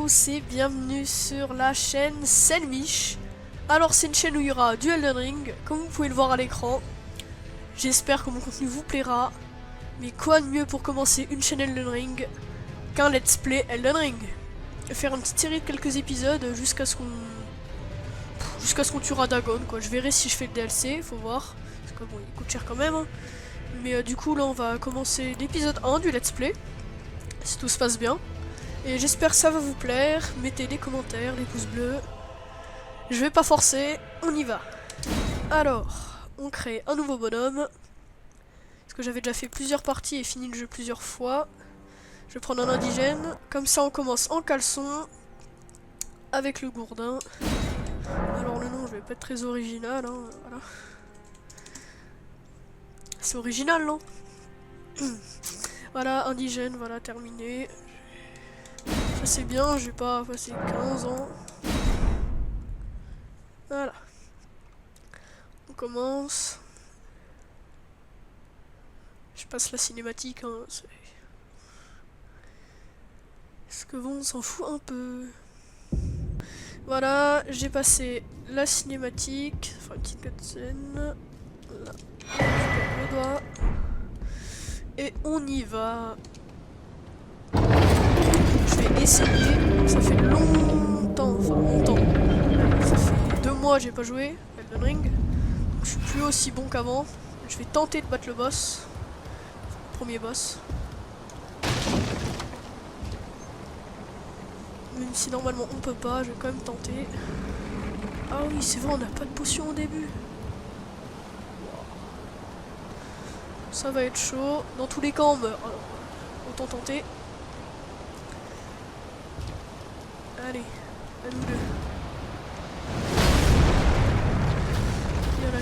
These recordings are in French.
tous et bienvenue sur la chaîne Selmish. Alors c'est une chaîne où il y aura du Elden Ring, comme vous pouvez le voir à l'écran. J'espère que mon contenu vous plaira. Mais quoi de mieux pour commencer une chaîne Elden Ring qu'un let's play Elden Ring. Faire une petite série de quelques épisodes jusqu'à ce qu'on tuera Dagon quoi. Je verrai si je fais le DLC, faut voir. Parce que bon, il coûte cher quand même. Hein. Mais du coup là on va commencer l'épisode 1 du let's play. Si tout se passe bien. Et j'espère que ça va vous plaire. Mettez des commentaires, des pouces bleus. Je vais pas forcer, on y va. Alors, on crée un nouveau bonhomme. Parce que j'avais déjà fait plusieurs parties et fini le jeu plusieurs fois. Je vais prendre un indigène. Comme ça on commence en caleçon. Avec le gourdin. Alors le nom je vais pas être très original. Hein, voilà. C'est original non? Voilà, indigène, voilà, terminé. Ça c'est bien, j'ai pas passé 15 ans. Voilà. On commence. Je passe la cinématique, hein. Est-ce que bon, on s'en fout un peu? Voilà, j'ai passé la cinématique. Enfin, une petite cutscene. Là, je perds le doigt. Et on y va. Je vais essayer. Ça fait longtemps. Ça fait 2 mois que j'ai pas joué Elden Ring. Je suis plus aussi bon qu'avant. Je vais tenter de battre le boss. Le premier boss. Même si normalement on peut pas, je vais quand même tenter. Ah oui, c'est vrai, on n'a pas de potion au début. Ça va être chaud. Dans tous les cas, on meurt. Alors, autant tenter. Allez, à nous deux. Il y en a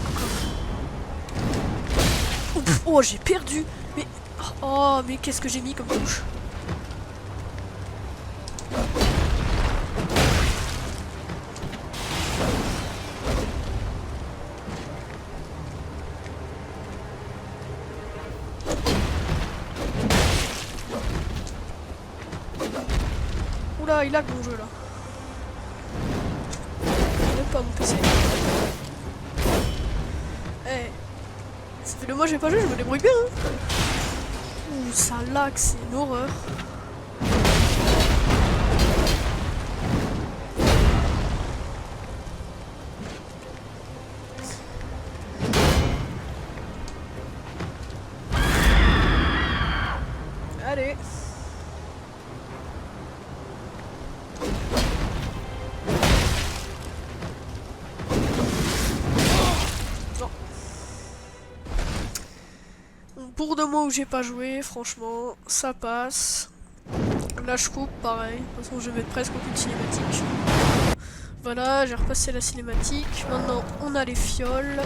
encore. Oh, j'ai perdu. Mais oh, mais qu'est-ce que j'ai mis comme touche? Oula, il a mon jeu là. Même pas mon PC. Eh, ça fait 2 mois que j'ai pas joué, je me débrouille bien. Hein. Ouh, ça lag, c'est une horreur. Allez. Pour 2 mois où j'ai pas joué, franchement, ça passe. Là je coupe, pareil. De toute façon, je vais mettre presque aucune cinématique. Voilà, j'ai repassé la cinématique. Maintenant, on a les fioles.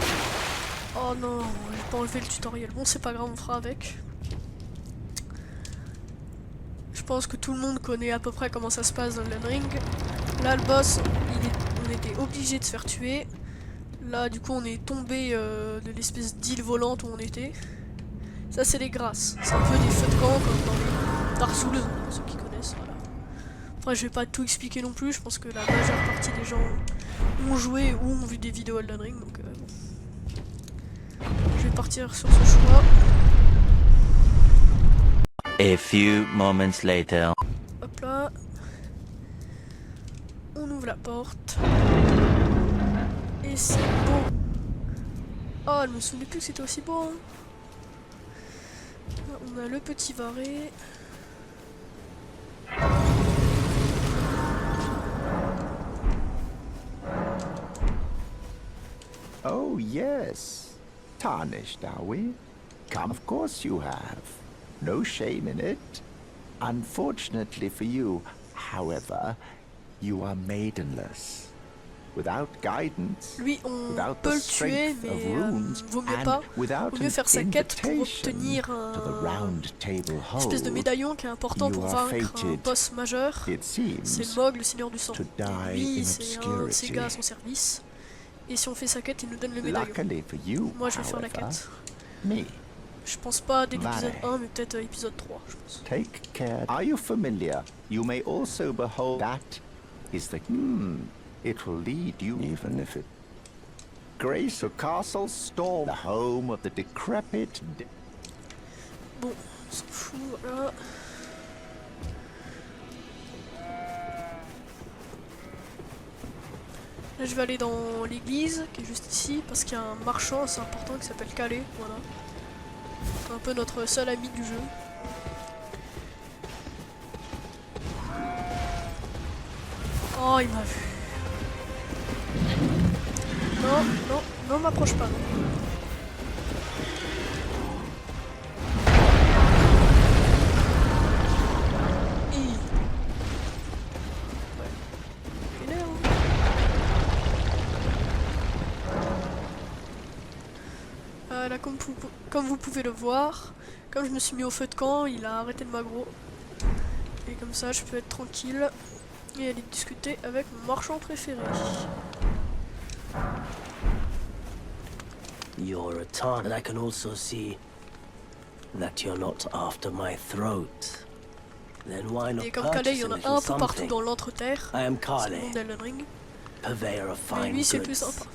Oh non, j'ai pas enlevé le tutoriel. Bon, c'est pas grave, on fera avec. Je pense que tout le monde connaît à peu près comment ça se passe dans Elden Ring. Là, le boss, on était obligé de se faire tuer. Là, du coup, on est tombé de l'espèce d'île volante où on était. Ça c'est les grâces, c'est un peu des feux de camp comme dans les Dark Souls, pour ceux qui connaissent, voilà. Après je vais pas tout expliquer non plus, je pense que la majeure partie des gens ont joué ou ont vu des vidéos Elden Ring, donc bon. Je vais partir sur ce choix. A few moments later. Hop là. On ouvre la porte. Et c'est beau. Oh, je me souvenais plus que c'était aussi beau, hein. On a le petit varé. Oh, yes. Tarnished, are we? Come, of course you have. No shame in it. Unfortunately for you, however, you are maidenless. Without guidance, lui, on without peut the le tuer, strength mais of runes, vaut mieux and pas. without Vaut mieux faire sa quête pour invitation obtenir to the round table une espèce de hold, médaillon qui est important pour you are vaincre un fated, boss majeur. it seems, C'est Mog, le seigneur du sang. to die Lui, in c'est un de ses obscurity. gars à son service. Et si on fait sa quête, il nous donne le médaillon. Luckily for you, Moi, je vais faire la however, quête. me, Je pense pas dès l'épisode Vale. 1, mais peut-être épisode 3, je pense. Take care. Are you familiar? You may also behold that is the it will lead you even if it Grace of Castle Storm, the home of the decrepit. Bon, on s'en fout, voilà. Là, je vais aller dans l'église qui est juste ici parce qu'il y a un marchand assez important qui s'appelle Calais. Voilà. C'est un peu notre seul ami du jeu. Oh, il m'a vu. Non, non, non, m'approche pas. Là, comme vous pouvez le voir, comme je me suis mis au feu de camp, il a arrêté de m'aggro. Et comme ça, je peux être tranquille et aller discuter avec mon marchand préféré. You're a Tarn, and I can also see that you're not after my throat. Then why not Et comme Calais, il y en a purchase a un little peu partout something? dans l'entreterre. I am C'est le Carley, monde d'Elden Ring. purveyor of Mais fine lui, c'est plus goods. sympa.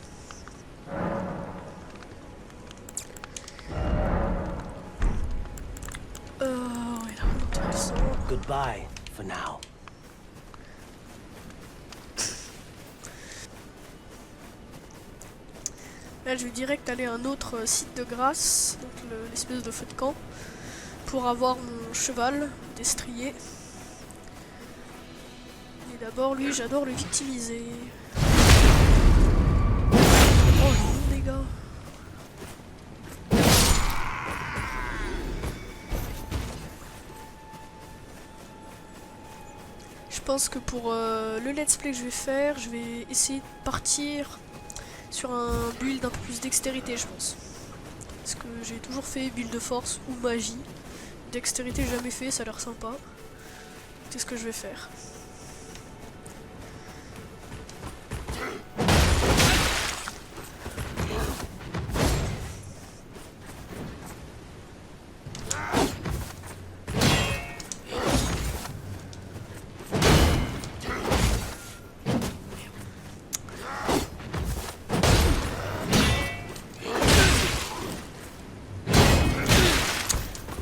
Ouais, là, intéressant. Goodbye for now. Là, je vais direct aller à un autre site de grâce, donc l'espèce de feu de camp, pour avoir mon cheval destrier. Et d'abord, lui, j'adore le victimiser. Oh non, les gars. Je pense que pour le let's play que je vais faire, je vais essayer de partir sur un build un peu plus dextérité, je pense. Parce que j'ai toujours fait build de force ou magie. Dextérité, j'ai jamais fait, ça a l'air sympa. C'est ce que je vais faire.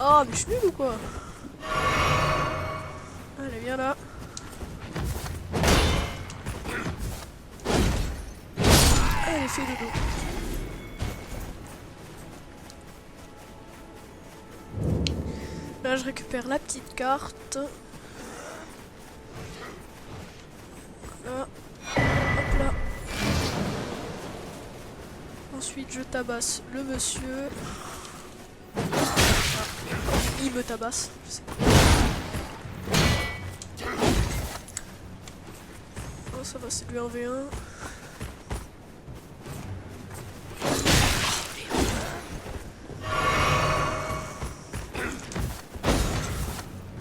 Ah, mais je suis nul ou quoi? Allez, viens là. Allez, fais dodo. Là, je récupère la petite carte. Là. Hop là. Ensuite, je tabasse le monsieur. Il me tabasse, je sais. Oh, ça va, c'est lui 1v1.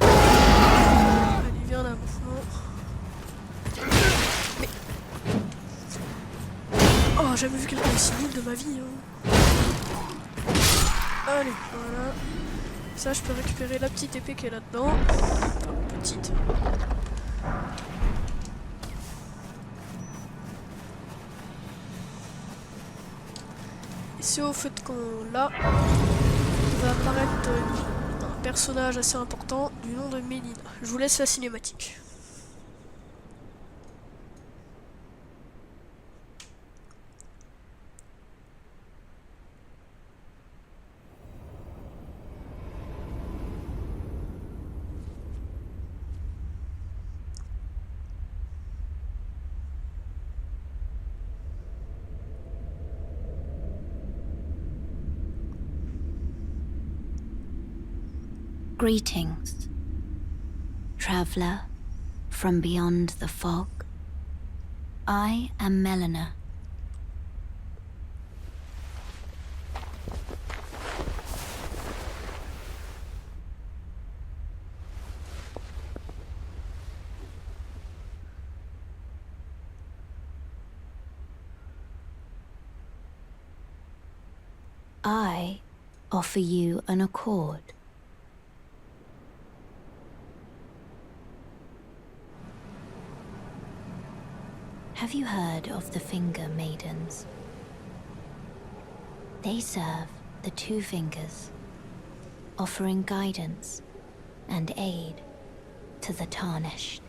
Allez, viens là maintenant. Mais... Oh, j'ai jamais vu quelqu'un aussi nul de ma vie. Hein. Allez, voilà. Ça, je peux récupérer la petite épée qui est là-dedans. Enfin, petite. Et c'est au feu de camp là, va apparaître un personnage assez important du nom de Méline. Je vous laisse la cinématique. Greetings, traveller from beyond the fog. I am Melina. I offer you an accord. Have you heard of the Finger Maidens? They serve the Two Fingers, offering guidance and aid to the Tarnished.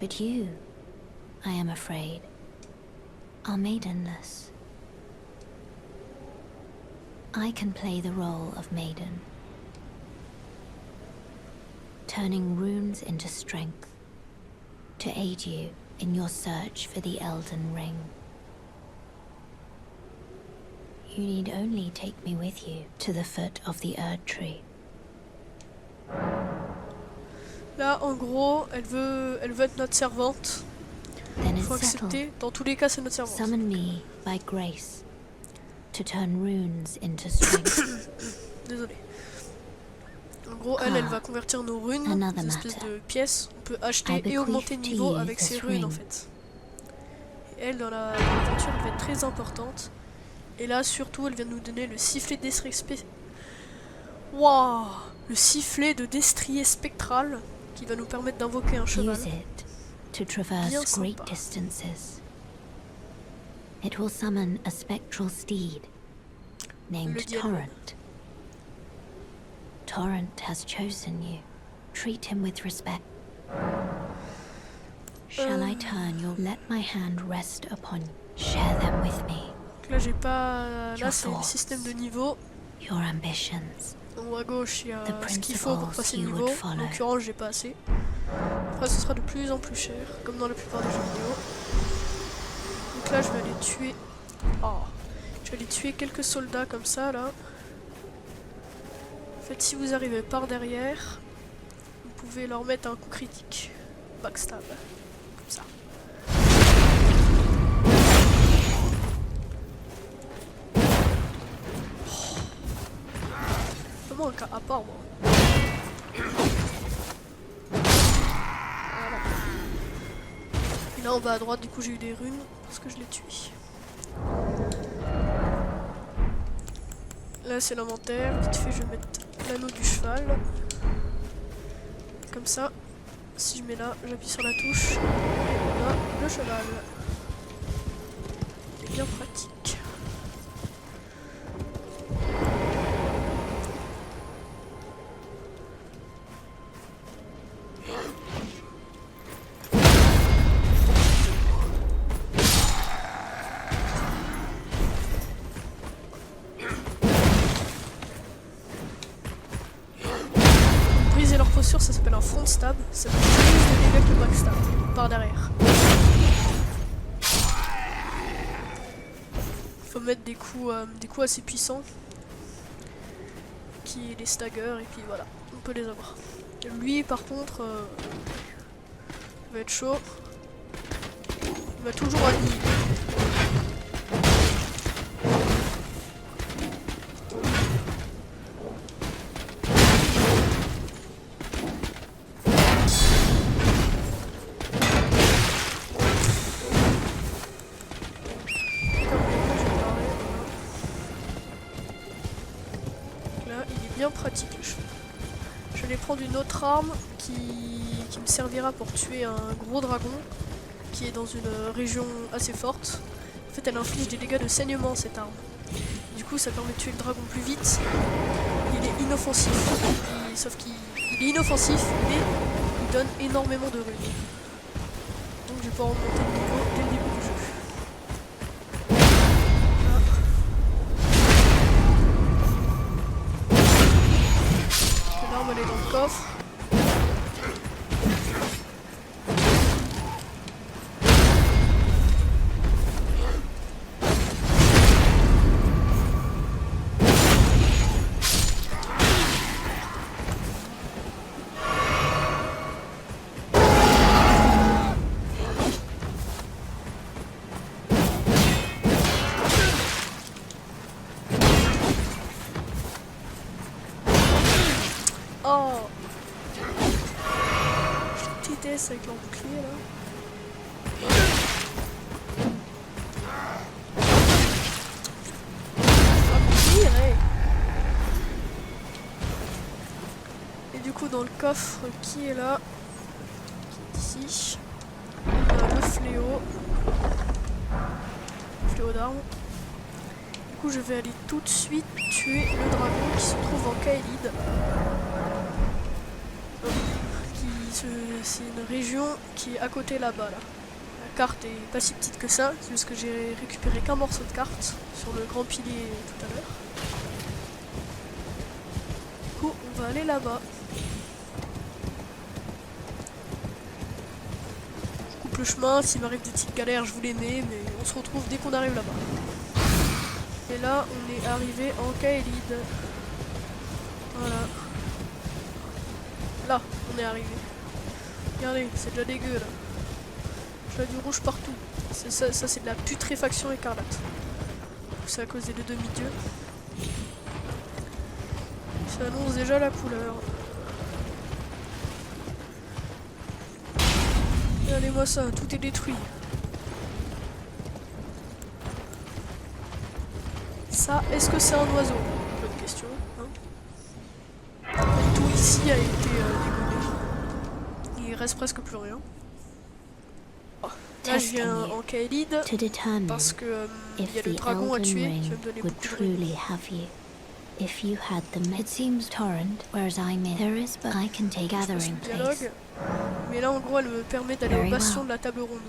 But you, I am afraid, are maidenless. I can play the role of maiden, turning runes into strength to aid you in your search for the Elden Ring. You need only take me with you to the foot of the Erd Tree. Là, en gros, elle veut être notre servante. Then Il faut it's settled. accepter. Dans tous les cas, c'est notre servante. Summon me by grace to turn runes into strength. Désolé. En gros, elle va convertir nos runes, Another des espèces matter. de pièces. On peut acheter I et augmenter de bequeath niveau to you avec this ces runes en ring. fait. Et elle, dans l'aventure, elle va être très importante. Et là, surtout, elle vient de nous donner le sifflet d'estrier Waouh, le sifflet de destrier spectral qui va nous permettre d'invoquer un cheval. Use it to Bien traverse great sympa. distances. It will summon a spectral steed named Le diable. Torrent. Torrent has chosen you. Treat him with respect. Shall I turn your... Let my hand rest upon you. Share them with me. Donc là, j'ai pas. Là, Your c'est le thoughts. système de niveau. Your ambitions. En haut à gauche, il y a The ce qu'il faut pour principles passer le you niveau. would En follow. l'occurrence, j'ai pas assez. Après, ce sera de plus en plus cher, comme dans la plupart des jeux vidéo. Donc là, je vais aller tuer. Oh. Je vais aller tuer quelques soldats comme ça, là. En fait, si vous arrivez par derrière, vous pouvez leur mettre un coup critique. Backstab. Comme ça. Vraiment un cas à part, moi. Voilà. Et là, en bas à droite, du coup, j'ai eu des runes parce que je l'ai tué. Là, c'est l'inventaire. Vite fait, je vais mettre l'anneau du cheval. Comme ça. Si je mets là, j'appuie sur la touche. Et on a le cheval. C'est bien pratique. Briser leur posture, ça s'appelle un front stab. Ça fait plus de dégâts que le backstab par derrière. Faut mettre des coups assez puissants, qui les stagger, et puis voilà, on peut les avoir. Lui, par contre, va être chaud. Il va toujours annihiler. Bien pratique le cheval. Je vais prendre une autre arme qui me servira pour tuer un gros dragon qui est dans une région assez forte. En fait, elle inflige des dégâts de saignement, cette arme. Du coup, ça permet de tuer le dragon plus vite. Il est inoffensif. Sauf qu'il est inoffensif, mais il donne énormément de runes. Donc je vais pouvoir remonter de niveau dès le début du jeu. L'arme elle est dans le coffre. Oh, je déteste avec leur bouclier là. coup dans le coffre qui est là, qui est ici, on a le fléau d'armes. Du coup je vais aller tout de suite tuer le dragon qui se trouve en Kaelid. C'est une région qui est à côté là-bas là. La carte est pas si petite que ça, c'est juste que j'ai récupéré qu'un morceau de carte sur le grand pilier tout à l'heure. Du coup on va aller là-bas. Je coupe le chemin, s'il m'arrive des petites galères je vous les mets, mais on se retrouve dès qu'on arrive là-bas. Et là on est arrivé en Kaelid. Voilà. Là on est arrivé. Regardez, c'est déjà dégueu là. Je vois du rouge partout. Ça c'est de la putréfaction écarlate. C'est à cause des deux demi-dieux. Ça annonce déjà la couleur. Regardez-moi ça, tout est détruit. Ça, est-ce que c'est un oiseau? Bonne question. Hein, tout ici a été dégommé. Il reste presque plus rien. Oh, là je viens en Kaelid parce que il y a le dragon à tuer qui va me donner beaucoup de runes. If you had them, it seems torrent, whereas there is, but I can take gathering place. Mais là en gros elle me permet d'aller au bastion de la table ronde.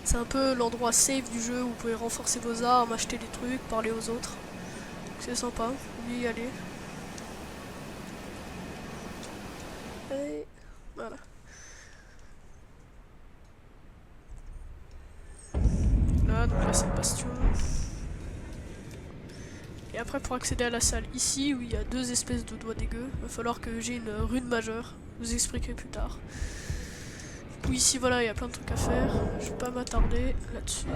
C'est un peu l'endroit safe du jeu où vous pouvez renforcer vos armes, acheter des trucs, parler aux autres. C'est sympa, vous pouvez y aller. Et voilà. Là, donc là c'est le bastion. Et après pour accéder à la salle ici où il y a deux espèces de doigts dégueux, il va falloir que j'ai une rune majeure. Je vous expliquerai plus tard. Du coup ici voilà il y a plein de trucs à faire. Je vais pas m'attarder là-dessus.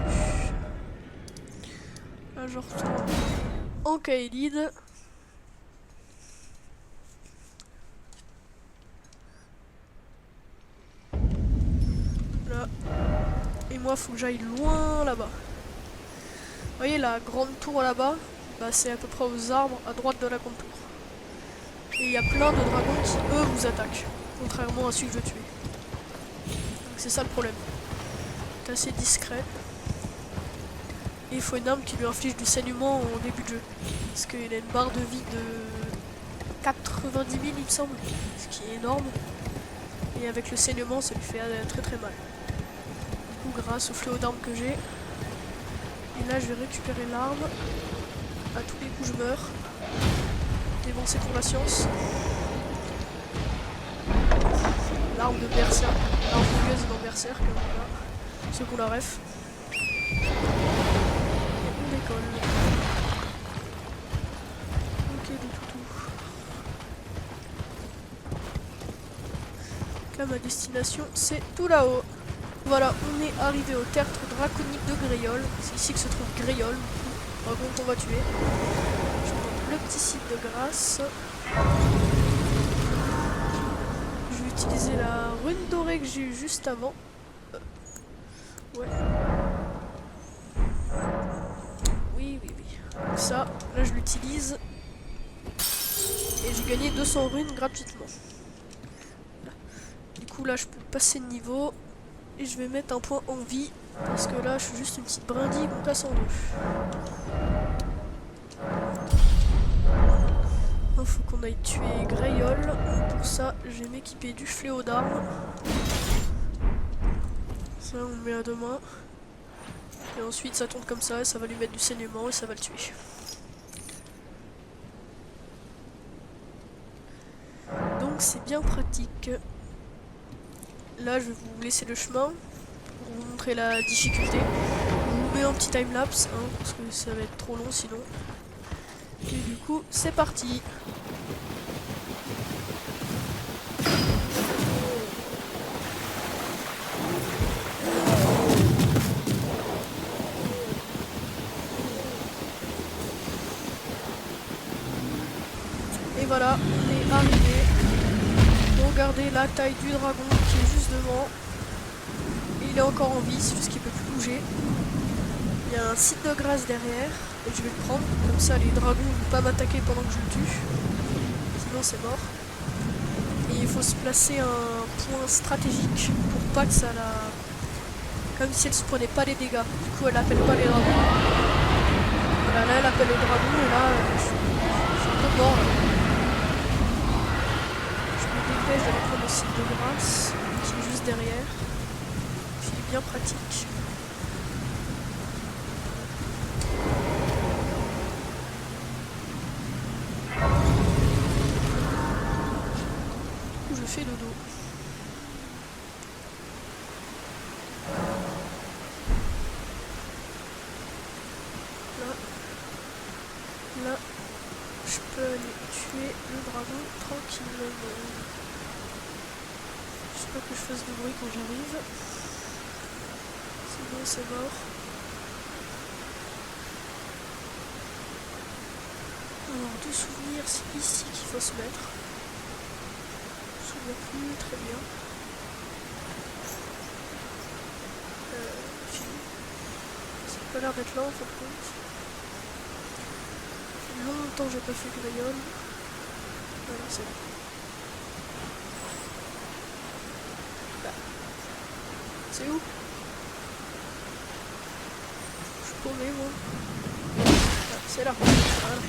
Là je retourne en Kaelid. Là. Et moi faut que j'aille loin là-bas. Vous voyez la grande tour là-bas? Bah, c'est à peu près aux arbres à droite de la grande tour. Et il y a plein de dragons qui eux vous attaquent, contrairement à celui que je tuais. Donc c'est ça le problème. C'est assez discret. Et il faut une arme qui lui inflige du saignement au début de jeu. Parce qu'il a une barre de vie de 90 000 il me semble. Ce qui est énorme. Et avec le saignement ça lui fait très très mal. Du coup grâce au fléau d'armes que j'ai. Et là je vais récupérer l'arme. À tous les coups je meurs. Mais bon c'est pour la science. L'arme de Berserk. L'arme fouilleuse dans Berserk. Voilà. Ceux qu'on la ref. Et on décolle. Ok du tout. Donc là ma destination c'est tout là-haut. Voilà, on est arrivé au tertre draconique de Greyol. C'est ici que se trouve Greyol. Dragon qu'on va tuer. Je prends le petit site de grâce. Je vais utiliser la rune dorée que j'ai eue juste avant. Ouais. Oui. Donc ça, là je l'utilise. Et j'ai gagné 200 runes gratuitement. Du coup là je peux passer de niveau. Et je vais mettre un point en vie. Parce que là je suis juste une petite brindille qu'on casse en deux. Il faut qu'on aille tuer Greyol. Pour ça, je vais m'équiper du fléau d'armes. Ça, on le met à deux mains. Et ensuite, ça tourne comme ça, et ça va lui mettre du saignement et ça va le tuer. Donc, c'est bien pratique. Là, je vais vous laisser le chemin pour vous montrer la difficulté. Je vous mets un petit timelapse, hein, parce que ça va être trop long sinon. Et du coup, c'est parti. Et voilà, on est arrivé. Regardez la taille du dragon qui est juste devant. Et il est encore en vie, c'est juste qu'il peut plus bouger. Il y a un site de grâce derrière. Et je vais le prendre, comme ça les dragons ne vont pas m'attaquer pendant que je le tue. Sinon c'est mort. il faut se placer un point stratégique pour pas que ça la... Comme si elle se prenait pas les dégâts. Du coup, elle appelle pas les dragons. Voilà, là, elle appelle les dragons et là, je suis un peu mort. Là. Je me dépêche d'aller prendre le site de grâce, qui est juste derrière. Puis il est bien pratique. Je fais dodo. Là, je peux aller tuer le dragon tranquillement. J'espère que je fasse du bruit quand j'arrive. C'est bon, c'est mort. Alors, deux souvenirs, c'est ici qu'il faut se mettre. Je ne me souviens plus très bien. Fini. Ça n'a pas l'air d'être là en fin de compte. Ça fait longtemps que j'ai pas fait Grayol. Voilà, c'est bon. Là. C'est où? Je suis paumé moi. Ah, c'est là. Voilà.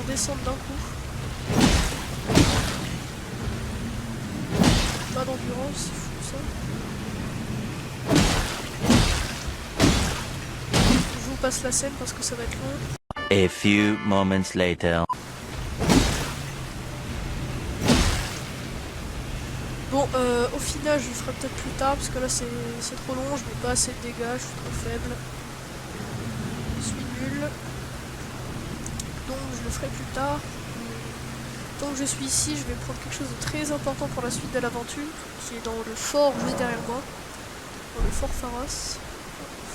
Descendre d'un coup. Pas d'endurance, c'est fou ça. Je vous passe la scène parce que ça va être long. A few moments later. Bon, au final, je le ferai peut-être plus tard parce que là c'est trop long, je mets pas assez de dégâts, je suis trop faible. Je suis nul. Donc je le ferai plus tard. Tant que je suis ici, je vais prendre quelque chose de très important pour la suite de l'aventure, qui est dans le fort juste derrière moi, dans le fort Pharos,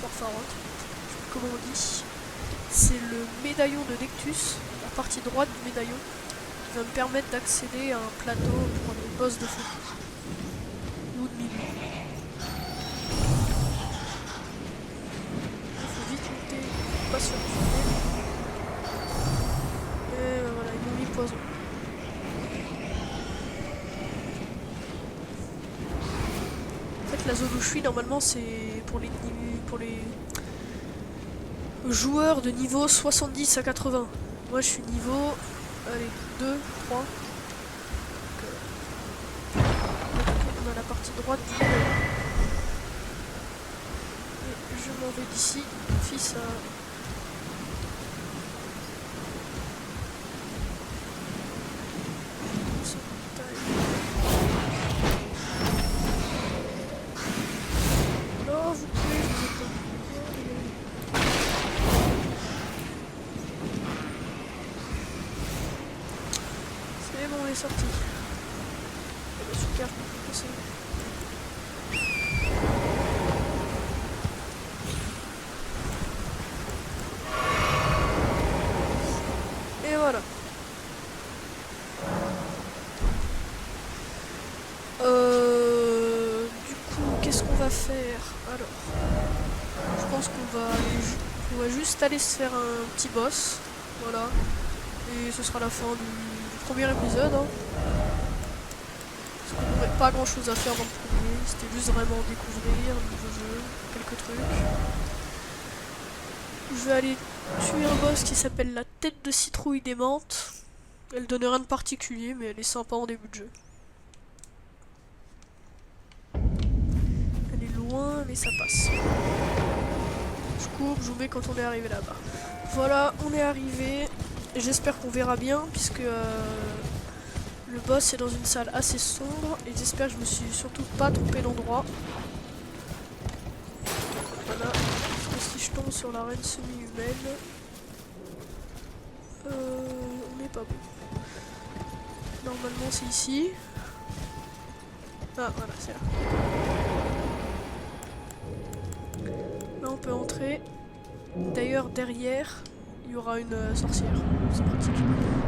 fort Pharos, je sais pas comment on dit. C'est le médaillon de Nectus, la partie droite du médaillon, qui va me permettre d'accéder à un plateau pour les boss de feu. Ou de milieu. Il faut vite monter, pas sur le tunnel. Et voilà, ils m'ont mis poison. La zone où je suis normalement c'est pour les joueurs de niveau 70 à 80. Moi je suis niveau allez 2, 3. Donc, on a la partie droite du niveau. Et je m'en vais d'ici, fils à... Sorti. Super, et voilà. Du coup, qu'est-ce qu'on va faire? Alors, je pense qu'on va juste aller se faire un petit boss. Voilà. Et ce sera la fin du premier épisode. Hein. Parce qu'on n'aurait pas grand chose à faire dans le premier. C'était juste vraiment découvrir un nouveau jeu, quelques trucs. Je vais aller tuer un boss qui s'appelle la tête de citrouille des menthes. Elle donne rien de particulier, mais elle est sympa en début de jeu. Elle est loin, mais ça passe. Je coupe, je vous mets quand on est arrivé là-bas. Voilà, on est arrivé. J'espère qu'on verra bien, puisque le boss est dans une salle assez sombre. Et j'espère que je me suis surtout pas trompé d'endroit. Voilà. Parce que si je tombe sur l'arène semi-humaine, on n'est pas bon. Normalement c'est ici. Ah voilà, c'est là. Là on peut entrer. D'ailleurs derrière, il y aura une sorcière. C'est pratique.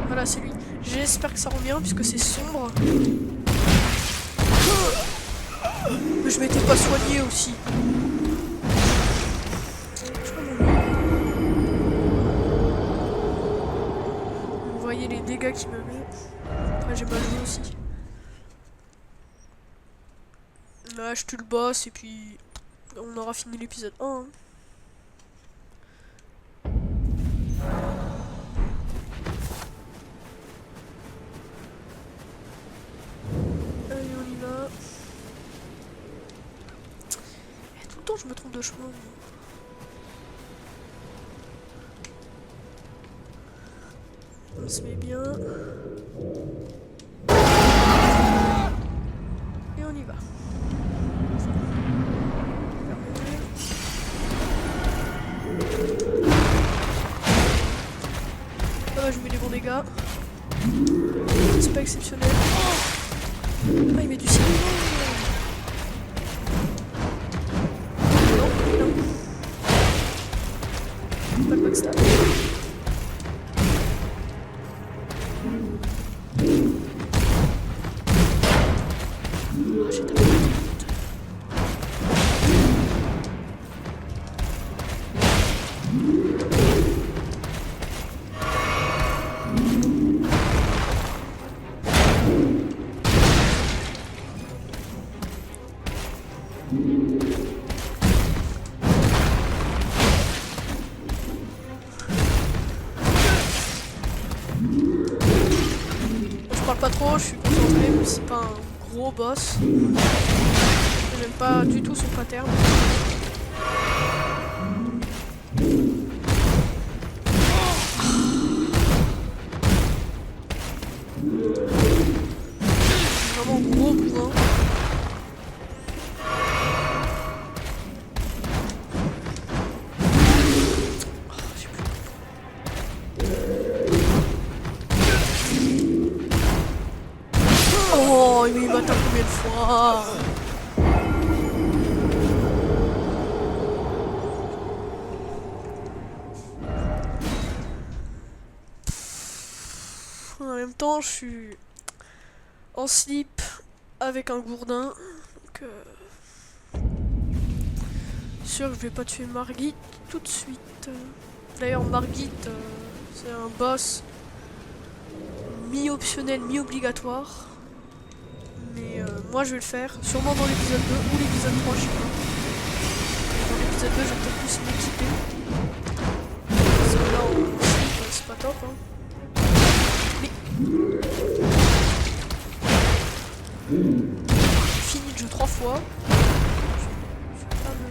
Voilà, c'est lui. J'espère que ça rend bien puisque c'est sombre. Mais je m'étais pas soigné aussi. Vous voyez les dégâts qu'il me met. Après j'ai mal joué aussi. Là je tue le boss et puis on aura fini l'épisode 1. Hein. Allez on y va. Et tout le temps je me trompe de chemin. Moi. On se met bien. Et on y va. Ah, je mets les bons dégâts. C'est pas exceptionnel. Oh, ah, il met du ciel. Non, non. Pas de backstab. J'ai tapé. Je parle pas trop, je suis concentré, mais c'est pas un gros boss. J'aime pas du tout son pattern. Vraiment gros bourrin. Oh, mais il m'attaque combien de fois? En même temps, je suis en slip avec un gourdin. Donc, sûr que je vais pas tuer Margit tout de suite. D'ailleurs, Margit, c'est un boss mi-optionnel, mi-obligatoire. Mais moi je vais le faire, sûrement dans l'épisode 2 ou l'épisode 3, je sais pas. Dans l'épisode 2, je vais peut-être plus m'équiper. Parce que là, c'est pas top. Hein. Mais... J'ai fini le jeu 3 fois. Je vais pas me...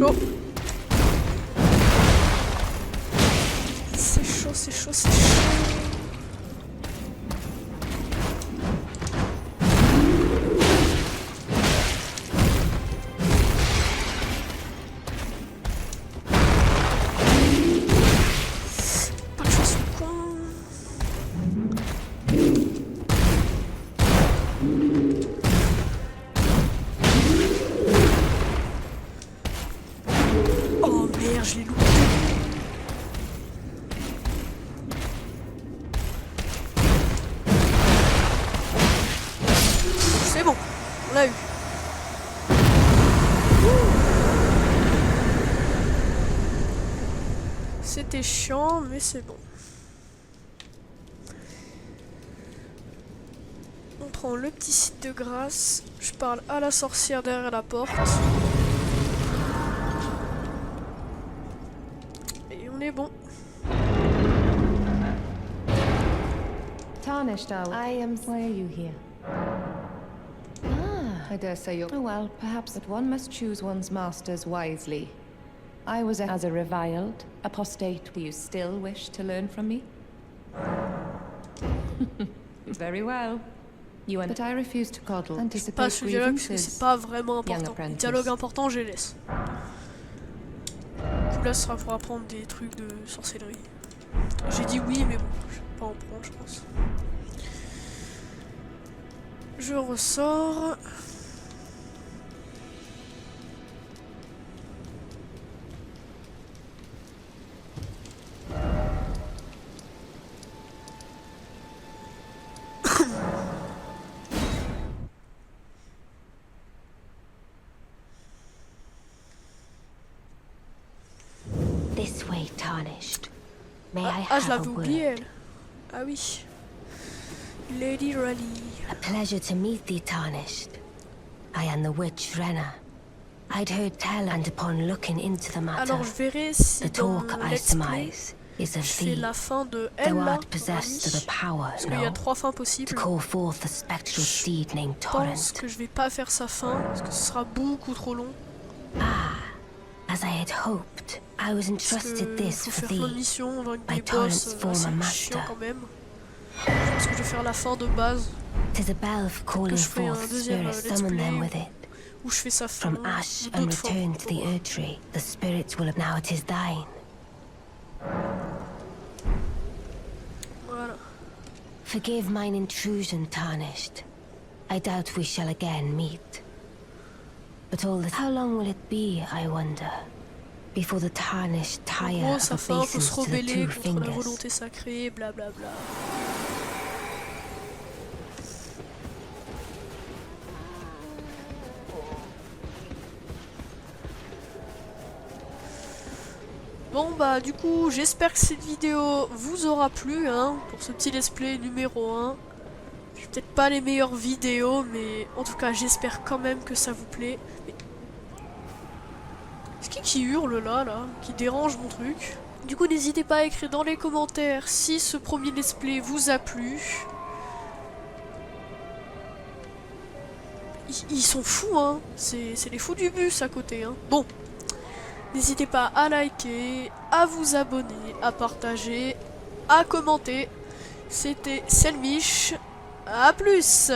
chaud. C'est chaud, c'est chaud, c'est chaud. Pas de chance au coin. Oh merde, je l'ai loupé. C'est bon, on l'a eu. C'était chiant, mais c'est bon. On prend le petit site de grâce. Je parle à la sorcière derrière la porte. Et on est bon. Tarnished, I am. Why are you here? I dare say you're. Oh well, perhaps, but one must choose one's masters wisely. I was as a reviled, apostate. Do you still wish to learn from me? Very well. You and but I refuse to coddle. Pas Anticipate ce dialogue parce que c'est grievances. pas vraiment important. Les apprentice. dialogues importants, je les laisse. Du coup là, ce sera pour apprendre des trucs de sorcellerie. J'ai dit oui, mais bon, je vais pas en prendre, je pense. Je ressors. This way, Tarnished. May I Ah, je have a l'avais word? oublié, elle. Ah oui. Lady Raleigh. A pleasure to meet thee, Tarnished. I am the witch Renna. I'd heard tell, and upon looking into the matter, Alors, je verrai si the dans talk le I let's play, surmise is je of fais thee. la fin de elle Thou là, art possessed of a power, parce qu'il y a no, 3 fins to possibles. call forth the spectral steed named Je pense Torrent. que je vais pas faire sa fin, parce que ce sera beaucoup trop long. As I had hoped, I was Parce entrusted que this faut for faire plein de thee. missions, vaincre by des Torrent's boss former assez master. chiants quand même. Parce que je vais faire la fin de base, 'Tis a bell for calling je ferai un forth deuxième, spirits, let's summon play them with it. où je fais sa fin From ash and d'autres fois. return to the Erdtree, the spirits will have now it is thine. Voilà. Forgive mine intrusion, Tarnished. I doubt we shall again meet. But all this, how long will it be, I wonder, before the Tarnished En tire gros, of sa fin, faut se obeisance to the rebeller two contre la fingers? volonté sacrée, blablabla. Bon bah du coup j'espère que cette vidéo vous aura plu hein, pour ce petit let's play numéro 1. Je peut-être pas les meilleures vidéos mais en tout cas j'espère quand même que ça vous plaît. Mais... C'est qui hurle là, qui dérange mon truc? Du coup n'hésitez pas à écrire dans les commentaires si ce premier let's play vous a plu. Ils sont fous hein, c'est les fous du bus à côté hein. Bon. N'hésitez pas à liker, à vous abonner, à partager, à commenter. C'était Selmish. À plus!